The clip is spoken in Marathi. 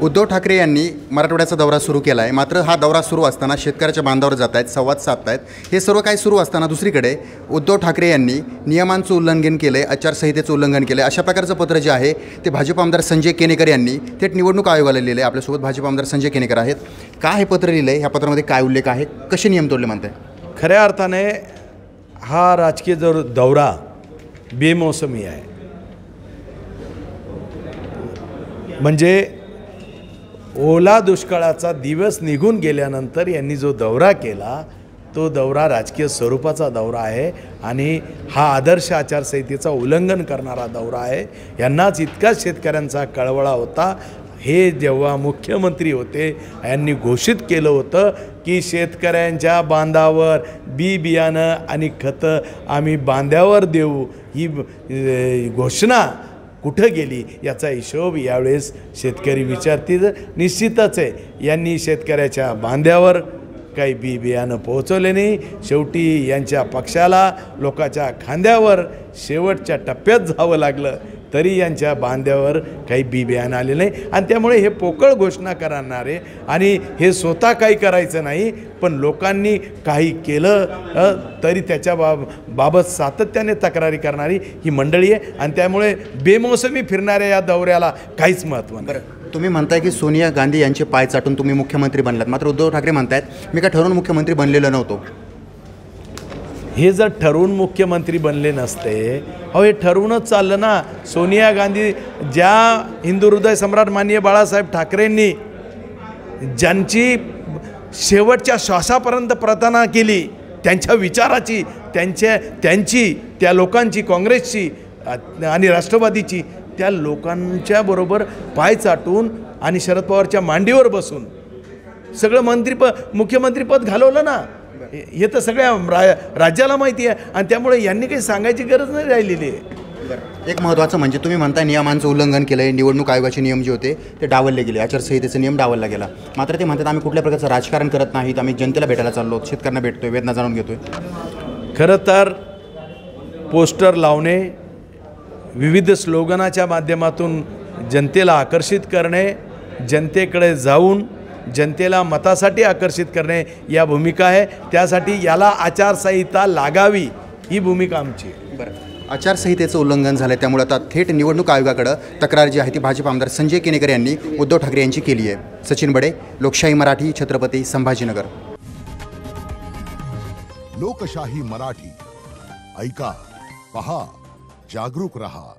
उद्धव ठाकरे यांनी मराठवाड्याचा दौरा सुरू केला आहे. मात्र हा दौरा सुरू असताना शेतकऱ्याच्या बांधावर जात आहेत, संवाद साधत आहेत. हे सर्व काही सुरू असताना दुसरीकडे उद्धव ठाकरे यांनी नियमांचं उल्लंघन केलं आहे, आचारसंहितेचं उल्लंघन केलं आहे. अशा प्रकारचं पत्र जे आहे ते भाजप आमदार संजय केनेकर यांनी थेट निवडणूक आयोगाला लिहिलं आहे. आपल्यासोबत भाजप आमदार संजय केनेकर आहेत. काय हे पत्र लिहिलं आहे, ह्या पत्रामध्ये काय उल्लेख आहे, कसे नियम तोडले म्हणताय? खऱ्या अर्थाने हा राजकीय दौरा बेमौसमी आहे. म्हणजे ओला दुष्काळाचा दिवस निघून गेल्यानंतर यांनी जो दौरा केला तो दौरा राजकीय स्वरूपाचा दौरा आहे आणि हा आदर्श आचारसंहितेचा उल्लंघन करणारा दौरा आहे. यांनाच इतकाच शेतकऱ्यांचा कळवळा होता. हे जेव्हा मुख्यमंत्री होते यांनी घोषित केलं होतं की शेतकऱ्यांच्या बांधावर बियाणं आणि खतं आम्ही बांधावर देऊ. ही घोषणा कुठं गेली याचा हिशोब यावेळेस शेतकरी विचारतील. निश्चितच आहे यांनी शेतकऱ्याच्या बांध्यावर काही बियाणं पोहोचवले नाही. शेवटी यांच्या पक्षाला लोकांच्या खांद्यावर शेवटच्या टप्प्यात जावं लागलं तरी यांच्या बांध्यावर काही बियाणं आले नाही. आणि त्यामुळे हे पोकळ घोषणा करणारे आणि हे स्वतः काही करायचं नाही पण लोकांनी काही केलं तरी त्याच्या बाबत सातत्याने तक्रारी करणारी ही मंडळी आहे. आणि त्यामुळे बेमौसमी फिरणाऱ्या या दौऱ्याला काहीच महत्त्व नाही. तुम्ही म्हणताय की सोनिया गांधी यांचे पाय चाटून तुम्ही मुख्यमंत्री बनलात, मात्र उद्धव ठाकरे म्हणतायत मी काय ठरवून मुख्यमंत्री बनलेलो नव्हतो. हे जर ठरवून मुख्यमंत्री बनले नसते, हे ठरवूनच चाललं ना. सोनिया गांधी ज्या हिंदू हृदय सम्राट माननीय बाळासाहेब ठाकरेंनी ज्यांची शेवटच्या श्वासापर्यंत प्रार्थना केली, त्यांच्या विचाराची त्यांची त्या लोकांची, काँग्रेसची आणि राष्ट्रवादीची, त्या लोकांच्या बरोबर पाय चाटून आणि शरद पवारच्या मांडीवर बसून सगळं मुख्यमंत्रीपद घालवलं ना. हे तर सगळ्या राज्याला माहिती आहे. आणि त्यामुळे यांनी काही सांगायची गरज नाही राहिलेली आहे. एक महत्त्वाचं म्हणजे तुम्ही म्हणताय नियमांचं उल्लंघन केलं आहे, निवडणूक आयोगाचे नियम जे होते ते डावलले गेले, आचारसंहितेचे नियम डावलला गेला. मात्र ते म्हणतात आम्ही कुठल्या प्रकारचं राजकारण करत नाहीत, आम्ही जनतेला भेटायला चाललो, शेतकऱ्यांना भेटतोय, वेदना जाणून घेतोय. खरं तर पोस्टर लावणे, विविध स्लोगनाच्या माध्यमातून जनतेला आकर्षित करणे, जनतेकडे जाऊन जनतेला मतासाठी आकर्षित करणे या भूमिका आहे. त्यासाठी याला आचारसंहिता लागावी ही भूमिका आमची. बरं, आचारसंहितेचं उल्लंघन झालं आहे त्यामुळे आता थेट निवडणूक आयोगाकडं तक्रार जी आहे ती भाजप आमदार संजय केनेकर यांनी उद्धव ठाकरे यांची केली आहे. सचिन बडे, लोकशाही मराठी, छत्रपती संभाजीनगर. लोकशाही मराठी ऐका, पहा, जागरूक रहा.